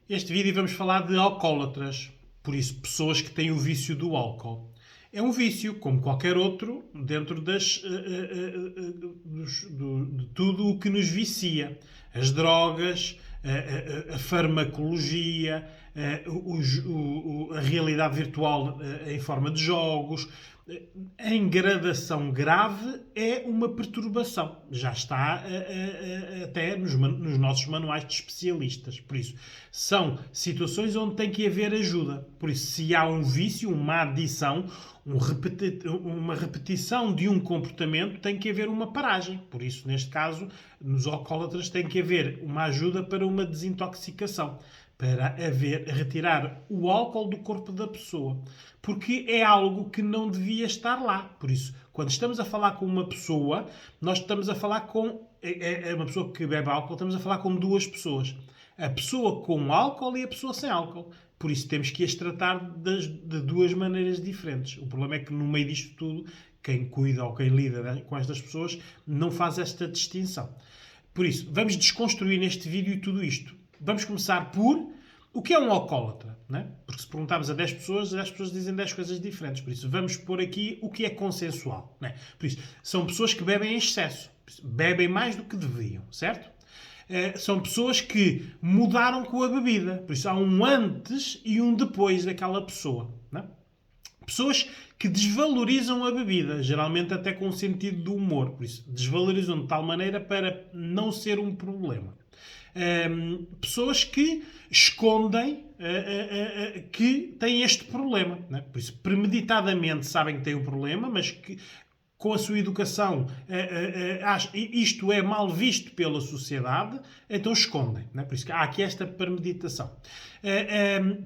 Este vídeo vamos falar de alcoólatras, por isso, pessoas que têm o vício do álcool. É um vício, como qualquer outro, dentro de tudo o que nos vicia. As drogas, a farmacologia, a realidade virtual em forma de jogos. Em gradação grave é uma perturbação. Já está até nos nossos manuais de especialistas. Por isso, são situações onde tem que haver ajuda. Por isso, se há um vício, uma adição, uma repetição de um comportamento, tem que haver uma paragem. Por isso, neste caso, nos alcoólatras tem que haver uma ajuda para uma desintoxicação, para retirar o álcool do corpo da pessoa. Porque é algo que não devia estar lá. Por isso, quando estamos a falar com uma pessoa, nós estamos a falar com... uma pessoa que bebe álcool, estamos a falar com duas pessoas. A pessoa com álcool e a pessoa sem álcool. Por isso temos que as tratar de duas maneiras diferentes. O problema é que no meio disto tudo, quem cuida ou quem lida com estas pessoas não faz esta distinção. Por isso, vamos desconstruir neste vídeo tudo isto. Vamos começar por o que é um alcoólatra, né? Porque se perguntarmos a 10 pessoas dizem 10 coisas diferentes. Por isso, vamos pôr aqui o que é consensual, né? Por isso, são pessoas que bebem em excesso. Bebem mais do que deviam, certo? São pessoas que mudaram com a bebida. Por isso, há um antes e um depois daquela pessoa, né? Pessoas que desvalorizam a bebida, geralmente até com sentido do humor. Por isso, desvalorizam de tal maneira para não ser um problema. Pessoas que escondem que têm este problema, né? Por isso, premeditadamente sabem que têm o problema, mas que com a sua educação isto é mal visto pela sociedade, então escondem, né? Por isso que há aqui esta premeditação.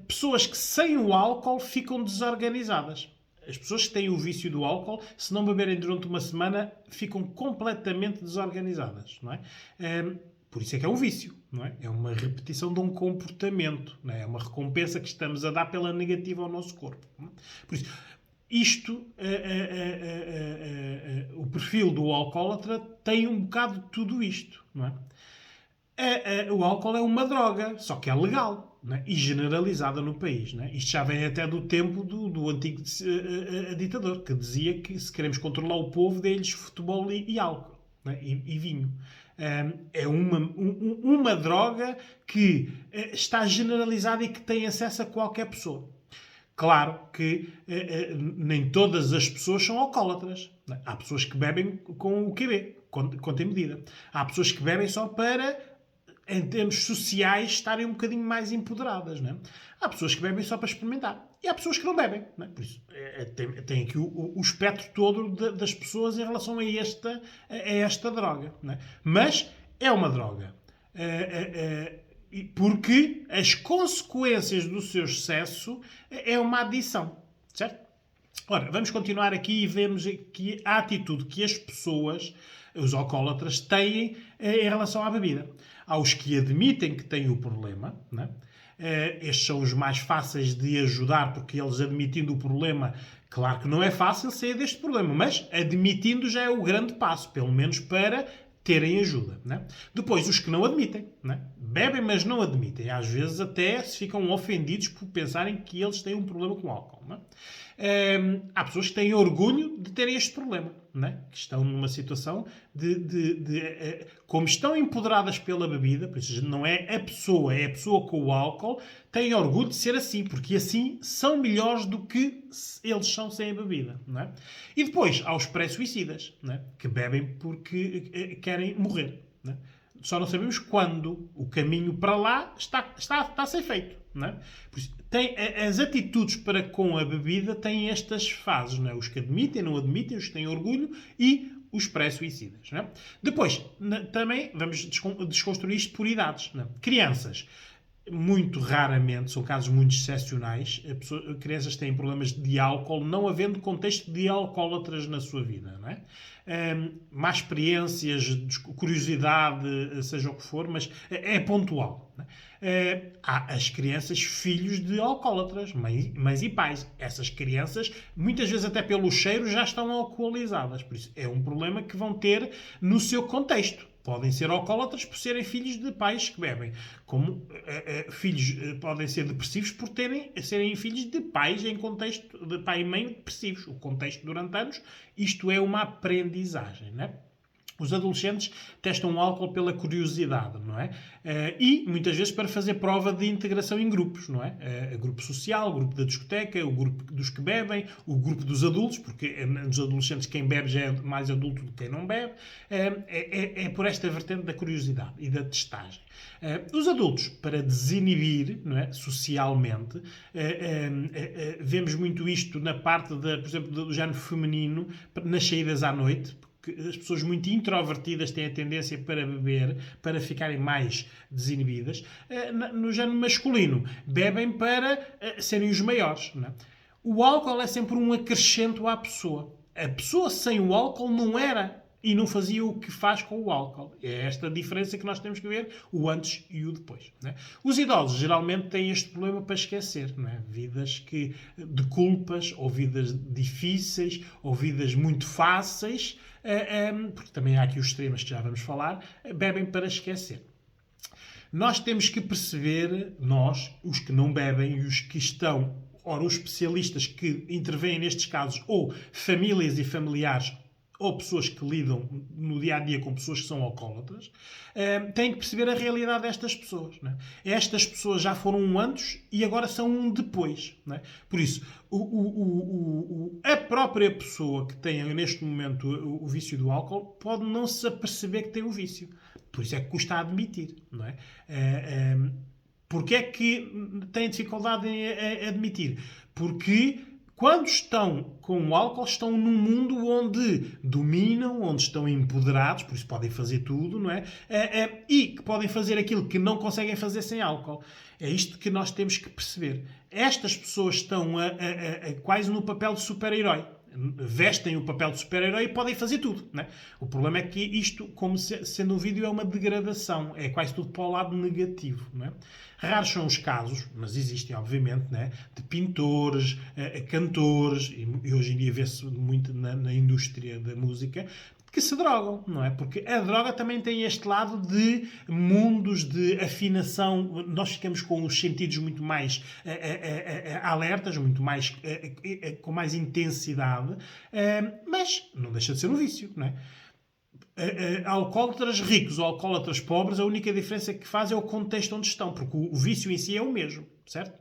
Pessoas que sem o álcool ficam desorganizadas. As pessoas que têm o vício do álcool, se não beberem durante uma semana, ficam completamente desorganizadas, não é? Por isso é que é um vício, não é? É uma repetição de um comportamento, não é? É uma recompensa que estamos a dar pela negativa ao nosso corpo. Por isso, isto, o perfil do alcoólatra tem um bocado de tudo isto, não é? O álcool é uma droga, só que é legal, não é? E generalizada no país, não é? Isto já vem até do tempo do antigo ditador, que dizia que se queremos controlar o povo, dê-lhes futebol e álcool, não é? E vinho. É uma droga que está generalizada e que tem acesso a qualquer pessoa. Claro que nem todas as pessoas são alcoólatras. Há pessoas que bebem com o QB, com tem medida. Há pessoas que bebem só para, em termos sociais, estarem um bocadinho mais empoderadas. Não é? Há pessoas que bebem só para experimentar. E há pessoas que não bebem. Não é? Por isso, tem aqui o espectro todo das pessoas em relação a esta droga. Não é? Mas é uma droga. Porque as consequências do seu excesso é uma adição, certo? Ora, vamos continuar aqui e vemos aqui a atitude que as pessoas, os alcoólatras, têm em relação à bebida. Há os que admitem que têm o problema, né? Estes são os mais fáceis de ajudar, porque eles admitindo o problema, claro que não é fácil sair deste problema, mas admitindo já é o grande passo, pelo menos para terem ajuda, né? Depois, os que não admitem, né? Bebem, mas não admitem. Às vezes até se ficam ofendidos por pensarem que eles têm um problema com álcool, né? Há pessoas que têm orgulho de terem este problema, né? Que estão numa situação como estão empoderadas pela bebida, por isso não é a pessoa com o álcool, têm orgulho de ser assim, porque assim são melhores do que eles são sem a bebida, não é? E depois há os pré-suicidas, né? Que bebem porque querem morrer, né? Só não sabemos quando o caminho para lá está a ser feito, não é? Por isso, as atitudes para com a bebida têm estas fases, não é? Os que admitem, não admitem, os que têm orgulho e os pré-suicidas, não é? Depois, também vamos desconstruir isto por idades, não é? Crianças, muito raramente, são casos muito excepcionais, crianças têm problemas de álcool, não havendo contexto de alcoólatras na sua vida, não é? Más experiências, curiosidade, seja o que for, mas é pontual. Não é? Há as crianças filhos de alcoólatras, mães e pais. Essas crianças, muitas vezes até pelo cheiro, já estão alcoolizadas. Por isso, é um problema que vão ter no seu contexto. podem ser alcoólatras por serem filhos de pais que bebem. Como filhos podem ser depressivos por serem filhos de pais em contexto de pai e mãe depressivos. O contexto durante anos, isto é uma aprendizagem, não é? Os adolescentes testam o álcool pela curiosidade, não é? E, muitas vezes, para fazer prova de integração em grupos, não é? Grupo social, o grupo da discoteca, o grupo dos que bebem, o grupo dos adultos, porque nos adolescentes quem bebe já é mais adulto do que quem não bebe. É por esta vertente da curiosidade e da testagem. Os adultos, para desinibir, não é? Socialmente, vemos muito isto na parte, por exemplo, do género feminino, nas saídas à noite. As pessoas muito introvertidas têm a tendência para beber, para ficarem mais desinibidas. No género masculino, bebem para serem os maiores. Não é? O álcool é sempre um acrescento à pessoa. A pessoa sem o álcool não era e não fazia o que faz com o álcool. É esta diferença que nós temos que ver, o antes e o depois. Não é? Os idosos geralmente têm este problema para esquecer. Não é? Vidas de culpas, ou vidas difíceis, ou vidas muito fáceis, porque também há aqui os extremos que já vamos falar, bebem para esquecer. Nós temos que perceber, nós, os que não bebem e os que estão, ora, os especialistas que intervêm nestes casos, ou famílias e familiares, ou pessoas que lidam no dia-a-dia com pessoas que são alcoólatras, têm que perceber a realidade destas pessoas. Não é? Estas pessoas já foram um antes e agora são um depois. Não é? Por isso, a própria pessoa que tem neste momento o vício do álcool pode não se aperceber que tem o vício. Por isso é que custa admitir. Não é? Porque é que têm dificuldade em admitir? Porque quando estão com o álcool, estão num mundo onde dominam, onde estão empoderados, por isso podem fazer tudo, não é? E que podem fazer aquilo que não conseguem fazer sem álcool. É isto que nós temos que perceber. Estas pessoas estão quase no papel de super-herói. Vestem o papel de super-herói e podem fazer tudo. Não é? O problema é que isto, como sendo um vídeo, é uma degradação. É quase tudo para o lado negativo. Não é? Raros são os casos, mas existem, obviamente, não é? De pintores, cantores, e hoje em dia vê-se muito na indústria da música, que se drogam, não é? Porque a droga também tem este lado de mundos de afinação. Nós ficamos com os sentidos muito mais alertas, muito mais, com mais intensidade, mas não deixa de ser um vício, não é? Alcoólatras ricos ou alcoólatras pobres, a única diferença que faz é o contexto onde estão, porque o vício em si é o mesmo, certo?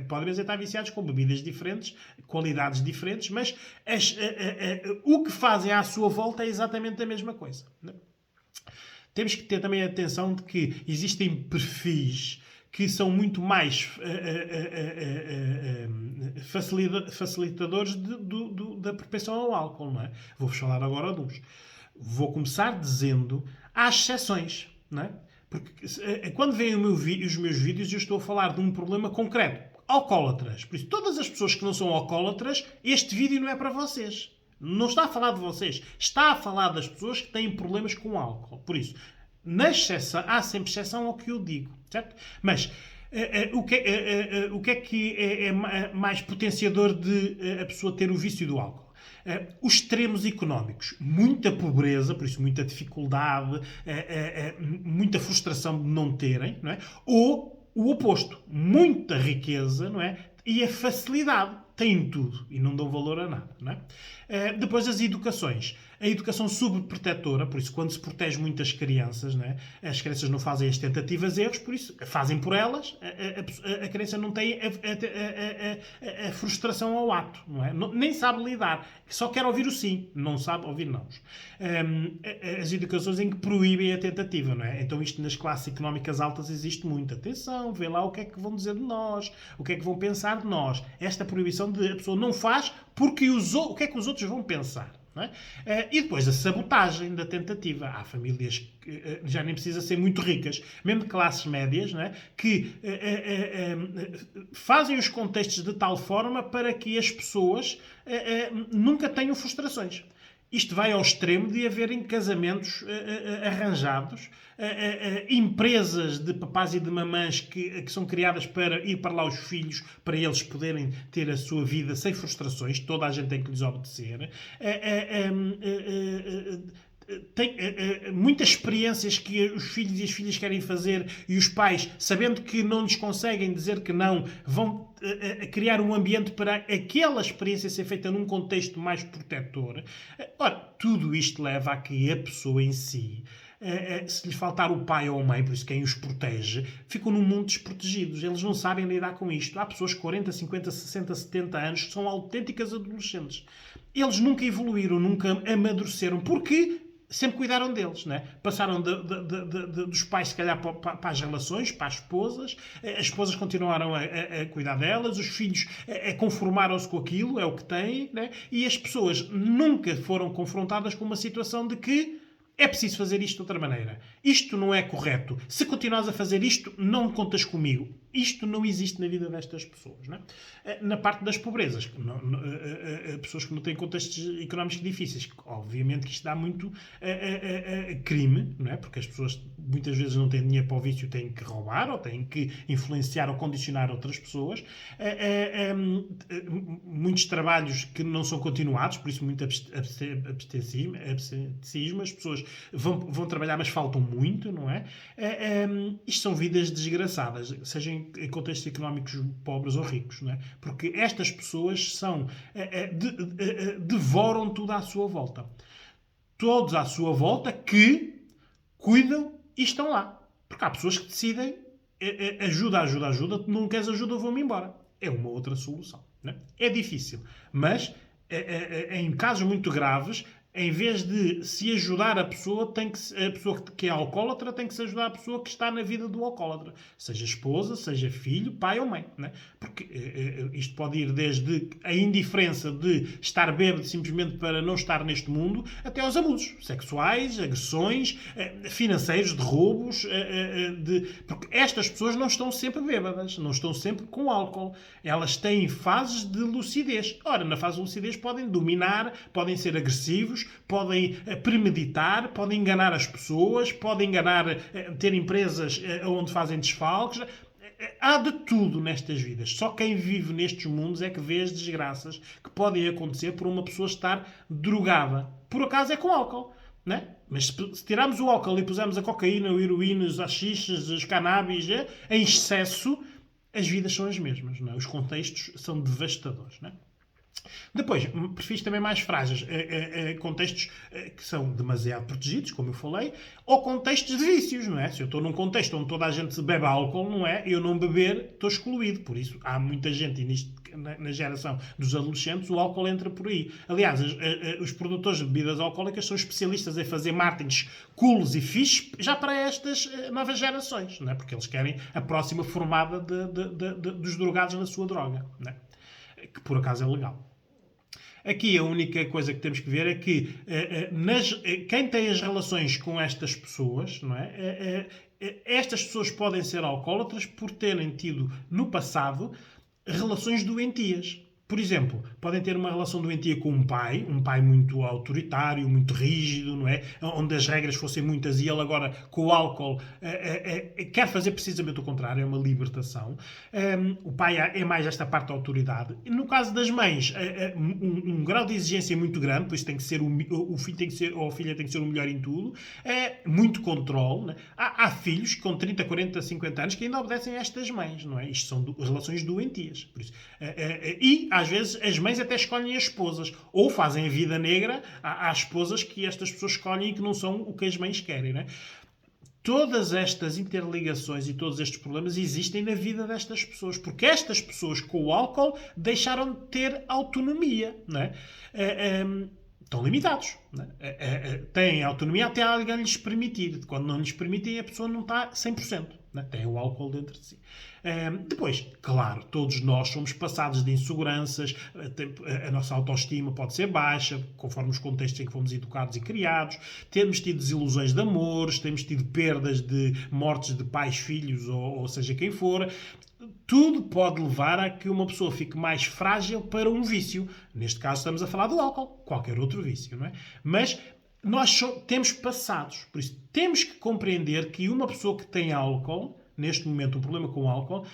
Podem estar viciados com bebidas diferentes, qualidades diferentes, mas o que fazem à sua volta é exatamente a mesma coisa. Não é? Temos que ter também a atenção de que existem perfis que são muito mais facilitadores da propensão ao álcool. Não é? Vou-vos falar agora de uns. Vou começar dizendo, há exceções, não é? Porque quando veem os meus vídeos, eu estou a falar de um problema concreto. Alcoólatras. Por isso, todas as pessoas que não são alcoólatras, este vídeo não é para vocês. Não está a falar de vocês. Está a falar das pessoas que têm problemas com álcool. Por isso, há sempre exceção ao que eu digo. Certo? Mas o que é que é mais potenciador de a pessoa ter o vício do álcool? Os extremos económicos, muita pobreza, por isso muita dificuldade, muita frustração de não terem, não é? Ou o oposto, muita riqueza, não é? E a facilidade, têm tudo e não dão valor a nada, não é? Depois as educações. A educação subprotetora, por isso quando se protege muitas crianças, não é? As crianças não fazem as tentativas erros, por isso fazem por elas, a criança não tem a frustração ao ato, não é? Nem sabe lidar, só quer ouvir o sim, não sabe ouvir não. As educações em que proíbem a tentativa, não é? Então isto nas classes económicas altas existe muito. Atenção, vê lá o que é que vão dizer de nós, o que é que vão pensar de nós. Esta proibição de a pessoa não faz porque o que é que os outros vão pensar. Não é? E depois a sabotagem da tentativa. Há famílias que já nem precisa ser muito ricas, mesmo de classes médias, não é? Que fazem os contextos de tal forma para que as pessoas nunca tenham frustrações. Isto vai ao extremo de haverem casamentos arranjados, empresas de papás e de mamãs que são criadas para ir para lá os filhos, para eles poderem ter a sua vida sem frustrações, toda a gente tem que lhes obedecer. tem muitas experiências que os filhos e as filhas querem fazer e os pais, sabendo que não lhes conseguem dizer que não, vão criar um ambiente para aquela experiência ser feita num contexto mais protetor. Ora, tudo isto leva a que a pessoa em si, se lhe faltar o pai ou a mãe, por isso quem os protege, ficam num mundo desprotegidos. Eles não sabem lidar com isto. Há pessoas de 40, 50, 60, 70 anos que são autênticas adolescentes. Eles nunca evoluíram, nunca amadureceram. Porque sempre cuidaram deles, né? Passaram dos pais, se calhar, para as relações, para as esposas continuaram a cuidar delas, os filhos conformaram-se com aquilo, é o que têm, né? E as pessoas nunca foram confrontadas com uma situação de que é preciso fazer isto de outra maneira. Isto não é correto. Se continuares a fazer isto, não contas comigo. Isto não existe na vida destas pessoas. Não é? Na parte das pobrezas, pessoas que não têm contextos económicos difíceis, obviamente que isto dá muito crime, não é? Porque as pessoas muitas vezes não têm dinheiro para o vício, têm que roubar ou têm que influenciar ou condicionar outras pessoas. Muitos trabalhos que não são continuados, por isso muito abstencismo. As pessoas vão trabalhar, mas faltam muito, não é? Isto são vidas desgraçadas, seja em contextos económicos pobres ou ricos, não é? Porque estas pessoas devoram tudo à sua volta. Todos à sua volta que cuidam e estão lá. Porque há pessoas que decidem ajuda, não queres ajuda, eu vou-me embora. É uma outra solução. Não é? É difícil, mas em casos muito graves, em vez de se ajudar a pessoa que é alcoólatra, tem que se ajudar a pessoa que está na vida do alcoólatra. Seja esposa, seja filho, pai ou mãe. Né? Porque isto pode ir desde a indiferença de estar bêbado simplesmente para não estar neste mundo, até aos abusos sexuais, agressões, financeiros, de roubos. Porque estas pessoas não estão sempre bêbadas, não estão sempre com álcool. Elas têm fases de lucidez. Ora, na fase de lucidez podem dominar, podem ser agressivos, podem premeditar, podem enganar as pessoas, podem ter empresas onde fazem desfalques. Há de tudo nestas vidas. Só quem vive nestes mundos é que vê as desgraças que podem acontecer por uma pessoa estar drogada. Por acaso é com álcool. Né? Mas se tirarmos o álcool e pusermos a cocaína, o heroína, os haxiches, os cannabis em excesso, as vidas são as mesmas. Não é? Os contextos são devastadores. Não é? Depois, perfis também mais frágeis, contextos que são demasiado protegidos, como eu falei, ou contextos de vícios, não é? Se eu estou num contexto onde toda a gente bebe álcool, não é? Eu não beber, estou excluído. Por isso, há muita gente, e na geração dos adolescentes, o álcool entra por aí. Aliás, os produtores de bebidas alcoólicas são especialistas em fazer marketing cools e fixes já para estas novas gerações, não é? Porque eles querem a próxima formada dos drogados na sua droga, não é? Que por acaso é legal. Aqui a única coisa que temos que ver é que quem tem as relações com estas pessoas, não é? Estas pessoas podem ser alcoólatras por terem tido no passado relações doentias. Por exemplo, podem ter uma relação doentia com um pai muito autoritário, muito rígido, não é? Onde as regras fossem muitas e ele agora, com o álcool, quer fazer precisamente o contrário, é uma libertação. O pai é mais esta parte da autoridade. No caso das mães, um grau de exigência muito grande, por isso tem que ser o filho tem que ser, ou a filha tem que ser o melhor em tudo. Muito controle. Né? Há filhos com 30, 40, 50 anos que ainda obedecem a estas mães, não é? Isto são relações doentias. Por isso. E às vezes as mães até escolhem as esposas ou fazem a vida negra às esposas que estas pessoas escolhem e que não são o que as mães querem, né? Todas estas interligações e todos estes problemas existem na vida destas pessoas, porque estas pessoas com o álcool deixaram de ter autonomia, né? Estão limitados. Né? Têm autonomia até alguém lhes permitir. Quando não lhes permitem, a pessoa não está 100%. Né? Tem o álcool dentro de si. Depois, claro, todos nós somos passados de inseguranças, a nossa autoestima pode ser baixa, conforme os contextos em que fomos educados e criados, temos tido desilusões de amores, temos tido perdas de mortes de pais, filhos, ou seja quem for. Tudo pode levar a que uma pessoa fique mais frágil para um vício. Neste caso estamos a falar do álcool, qualquer outro vício, não é? Mas nós temos passados, por isso temos que compreender que uma pessoa que tem álcool, neste momento um problema com álcool,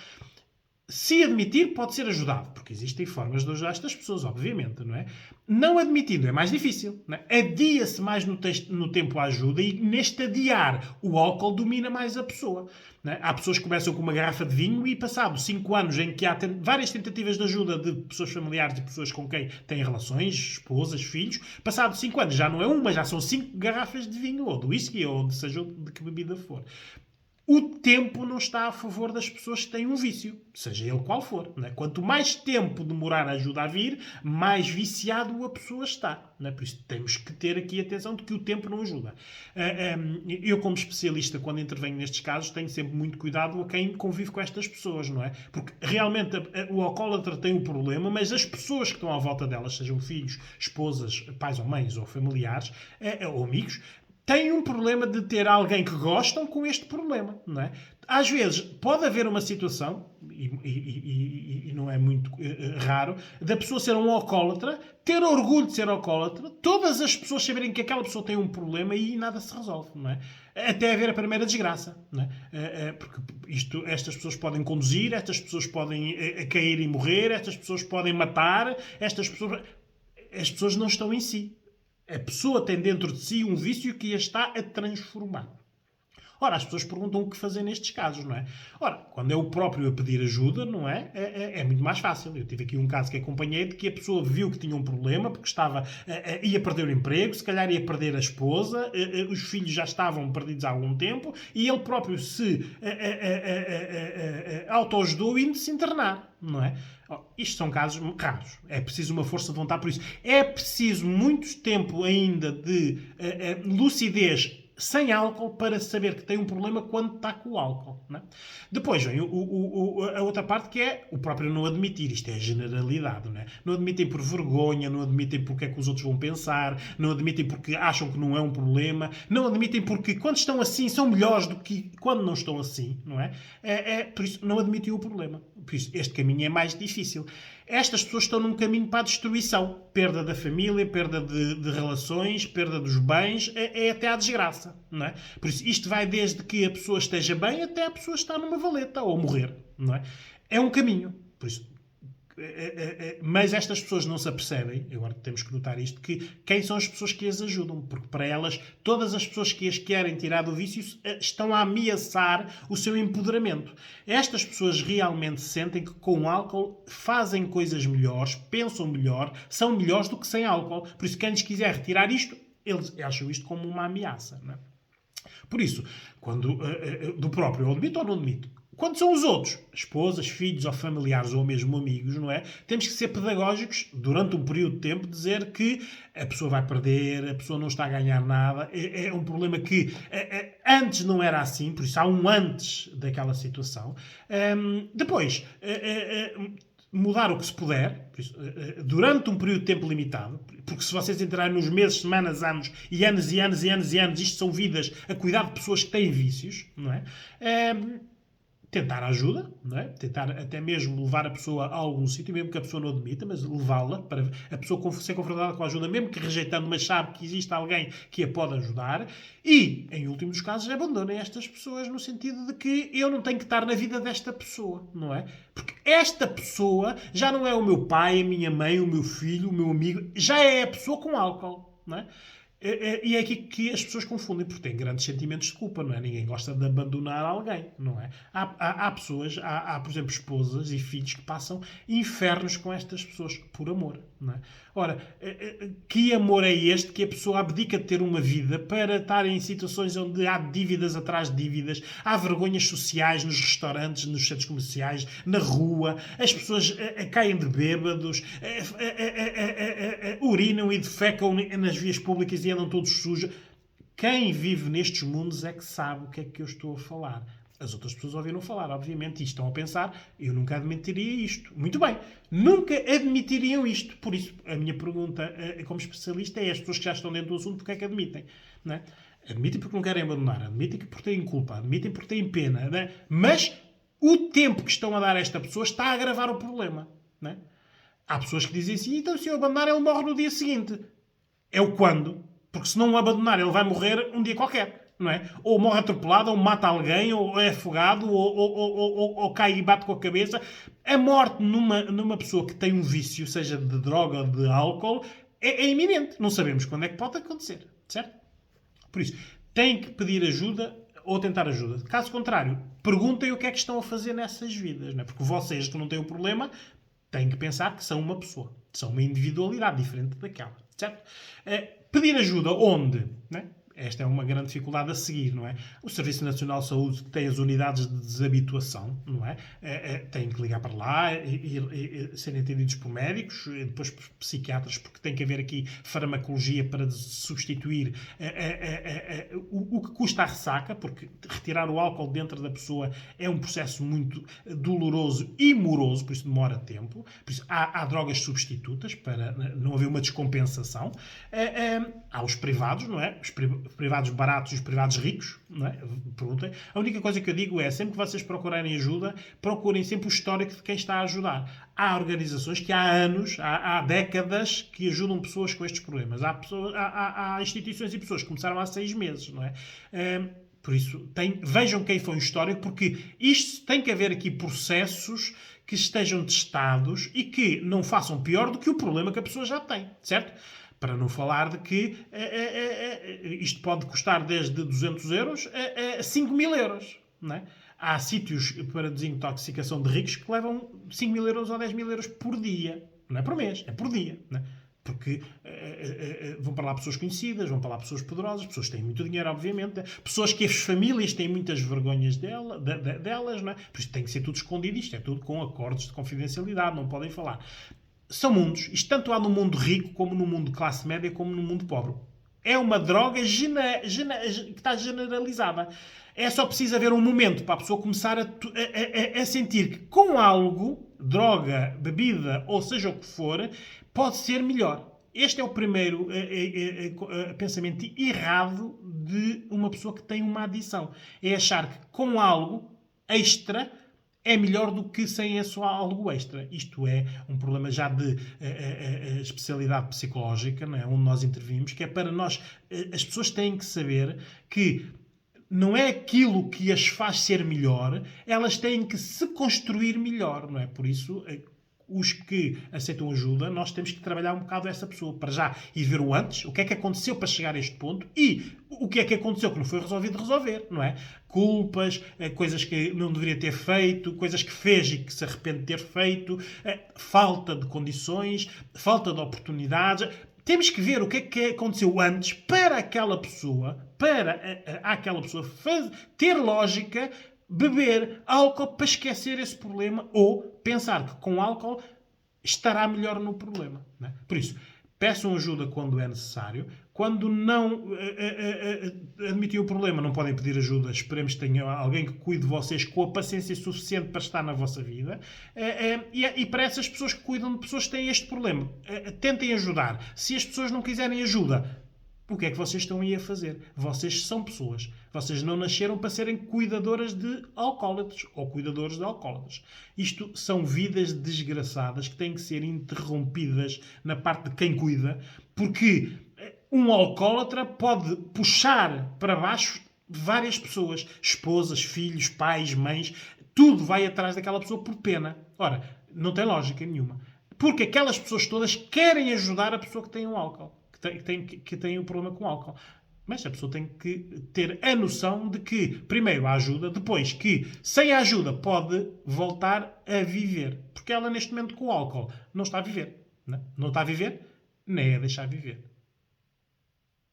Se admitir, pode ser ajudado, porque existem formas de ajudar estas pessoas, obviamente, não é? Não admitindo é mais difícil, não é? Adia-se mais no tempo a ajuda e neste adiar o álcool domina mais a pessoa. Não é? Há pessoas que começam com uma garrafa de vinho e passado 5 anos em que há várias tentativas de ajuda de pessoas familiares e pessoas com quem têm relações, esposas, filhos, passado 5 anos já não é uma, já são 5 garrafas de vinho ou de whisky ou seja de que bebida for. O tempo não está a favor das pessoas que têm um vício, seja ele qual for. Não é? Quanto mais tempo demorar a ajuda a vir, mais viciado a pessoa está. Não é? Por isso temos que ter aqui atenção de que o tempo não ajuda. Eu, como especialista, quando intervenho nestes casos, tenho sempre muito cuidado a quem convive com estas pessoas, não é? Porque realmente o alcoólatra tem um problema, mas as pessoas que estão à volta delas, sejam filhos, esposas, pais ou mães, ou familiares, ou amigos, têm um problema de ter alguém que gostam com este problema, não é? Às vezes pode haver uma situação, e não é muito raro, da pessoa ser um alcoólatra, ter orgulho de ser alcoólatra, todas as pessoas saberem que aquela pessoa tem um problema e nada se resolve, não é? Até haver a primeira desgraça, não é? Porque estas pessoas podem conduzir, estas pessoas podem cair e morrer, estas pessoas podem matar, as pessoas não estão em si. A pessoa tem dentro de si um vício que a está a transformar. Ora, as pessoas perguntam o que fazer nestes casos, não é? Ora, quando é o próprio a pedir ajuda, não é? É muito mais fácil. Eu tive aqui um caso que acompanhei de que a pessoa viu que tinha um problema porque ia perder o emprego, se calhar ia perder a esposa, os filhos já estavam perdidos há algum tempo e ele próprio se autoajudou indo se internar, não é? Isto são casos raros. É preciso uma força de vontade por isso. É preciso muito tempo ainda de lucidez sem álcool para saber que tem um problema quando está com o álcool. Não é? Depois vem a outra parte que é o próprio não admitir. Isto é a generalidade. Não é? Não admitem por vergonha, não admitem porque é que os outros vão pensar, não admitem porque acham que não é um problema, não admitem porque quando estão assim são melhores do que quando não estão assim. Não é? Por isso não admitem o problema. Por isso este caminho é mais difícil. Estas pessoas estão num caminho para a destruição. Perda da família, perda de relações, perda dos bens, é até à desgraça. Não é? Por isso, isto vai desde que a pessoa esteja bem até a pessoa estar numa valeta ou morrer. Não é? É um caminho. Por isso, mas estas pessoas não se apercebem, agora temos que notar isto, que quem são as pessoas que as ajudam, porque para elas, todas as pessoas que as querem tirar do vício estão a ameaçar o seu empoderamento. Estas pessoas realmente sentem que com álcool fazem coisas melhores, pensam melhor, são melhores do que sem álcool. Por isso, quem lhes quiser retirar isto, eles acham isto como uma ameaça. Não é? Por isso, quando do próprio eu admito ou não admito, quando são os outros, esposas, filhos ou familiares ou mesmo amigos, não é? Temos que ser pedagógicos durante um período de tempo, dizer que a pessoa vai perder, a pessoa não está a ganhar nada. É um problema que antes não era assim, por isso há um antes daquela situação. Depois, mudar o que se puder, durante um período de tempo limitado, porque se vocês entrarem nos meses, semanas, anos e anos e anos e anos e anos, isto são vidas a cuidar de pessoas que têm vícios, não é? Tentar ajuda, não é? Tentar até mesmo levar a pessoa a algum sítio, mesmo que a pessoa não admita, mas levá-la para a pessoa ser confrontada com a ajuda, mesmo que rejeitando, mas sabe que existe alguém que a pode ajudar. E, em últimos dos casos, abandonem estas pessoas no sentido de que eu não tenho que estar na vida desta pessoa, não é? Porque esta pessoa já não é o meu pai, a minha mãe, o meu filho, o meu amigo, já é a pessoa com álcool, não é? E é aqui que as pessoas confundem, porque têm grandes sentimentos de culpa, não é? Ninguém gosta de abandonar alguém, não é? Há pessoas, por exemplo, esposas e filhos que passam infernos com estas pessoas, por amor, não é? Ora, que amor é este que a pessoa abdica de ter uma vida para estar em situações onde há dívidas atrás de dívidas, há vergonhas sociais nos restaurantes, nos centros comerciais, na rua, as pessoas caem de bêbados, urinam e defecam nas vias públicas e andam todos sujos. Quem vive nestes mundos é que sabe o que é que eu estou a falar. As outras pessoas ouviram falar, obviamente, e estão a pensar, eu nunca admitiria isto. Muito bem, nunca admitiriam isto. Por isso, a minha pergunta como especialista é as pessoas que já estão dentro do assunto, porque é que admitem? Não é? Admitem porque não querem abandonar, admitem porque têm culpa, admitem porque têm pena, não é? Mas o tempo que estão a dar a esta pessoa está a agravar o problema. Não é? Há pessoas que dizem assim, então se eu abandonar ele morre no dia seguinte. É o quando. Porque se não o abandonar ele vai morrer um dia qualquer. não é? Ou morre atropelado, ou mata alguém, ou é afogado, ou cai e bate com a cabeça. A morte numa pessoa que tem um vício, seja de droga ou de álcool, é iminente. Não sabemos quando é que pode acontecer, certo? Por isso, têm que pedir ajuda ou tentar ajuda. Caso contrário, perguntem o que é que estão a fazer nessas vidas, não é? Porque vocês que não têm o problema têm que pensar que são uma pessoa, são uma individualidade diferente daquela, certo? Pedir ajuda onde? Não é? Esta é uma grande dificuldade a seguir, não é? O Serviço Nacional de Saúde tem as unidades de desabituação, não é? Tem que ligar para lá e serem atendidos por médicos, depois por psiquiatras, porque tem que haver aqui farmacologia para substituir o que custa a ressaca, porque retirar o álcool dentro da pessoa é um processo muito doloroso e moroso, por isso demora tempo. Por isso há drogas substitutas para não haver uma descompensação. Há os privados, não é? Os privados baratos e os privados ricos, não é? Perguntem. A única coisa que eu digo é, sempre que vocês procurarem ajuda, procurem sempre o histórico de quem está a ajudar. Há organizações que há anos, há décadas, que ajudam pessoas com estes problemas. Há instituições e pessoas que começaram há 6 meses, não é? Por isso, vejam quem foi o histórico, porque isto tem que haver aqui processos que estejam testados e que não façam pior do que o problema que a pessoa já tem, certo? Para não falar de que isto pode custar desde 200 euros a 5 mil euros. Não é? Há sítios para desintoxicação de ricos que levam 5 mil euros ou 10 mil euros por dia. Não é por mês, é por dia. Não é? Porque vão para lá pessoas conhecidas, vão para lá pessoas poderosas, pessoas que têm muito dinheiro, obviamente, pessoas que as famílias têm muitas vergonhas delas, não é? Por isso tem que ser tudo escondido, isto é tudo com acordos de confidencialidade, não podem falar. São mundos. Isto tanto há no mundo rico, como no mundo de classe média, como no mundo pobre. É uma droga que está generalizada. É só preciso haver um momento para a pessoa começar a sentir que com algo, droga, bebida, ou seja o que for, pode ser melhor. Este é o primeiro pensamento errado de uma pessoa que tem uma adição. É achar que com algo extra é melhor do que sem esse algo extra. Isto é um problema já de especialidade psicológica, não é? Onde nós intervimos, que é para nós... As pessoas têm que saber que não é aquilo que as faz ser melhor, elas têm que se construir melhor, não é? Por isso, os que aceitam ajuda, nós temos que trabalhar um bocado essa pessoa, para já ir ver o antes, o que é que aconteceu para chegar a este ponto e o que é que aconteceu que não foi resolvido resolver, não é? Culpas, coisas que não deveria ter feito, coisas que fez e que se arrepende de ter feito, falta de condições, falta de oportunidades. Temos que ver o que é que aconteceu antes para aquela pessoa, ter lógica, beber álcool para esquecer esse problema ou pensar que com álcool estará melhor no problema. Não é? Por isso, peçam ajuda quando é necessário. Quando não admitem o problema, não podem pedir ajuda. Esperemos que tenha alguém que cuide de vocês com a paciência suficiente para estar na vossa vida. E para essas pessoas que cuidam de pessoas que têm este problema, tentem ajudar. Se as pessoas não quiserem ajuda, o que é que vocês estão aí a fazer? Vocês são pessoas. Vocês não nasceram para serem cuidadoras de alcoólatras ou cuidadores de alcoólatras. Isto são vidas desgraçadas que têm que ser interrompidas na parte de quem cuida, porque um alcoólatra pode puxar para baixo várias pessoas. Esposas, filhos, pais, mães. Tudo vai atrás daquela pessoa por pena. Ora, não tem lógica nenhuma. Porque aquelas pessoas todas querem ajudar a pessoa que tem um álcool. Que tem um problema com álcool. Mas a pessoa tem que ter a noção de que, primeiro, há ajuda, depois que, sem a ajuda, pode voltar a viver. Porque ela, neste momento, com o álcool, não está a viver. Não está a viver, nem a deixar viver.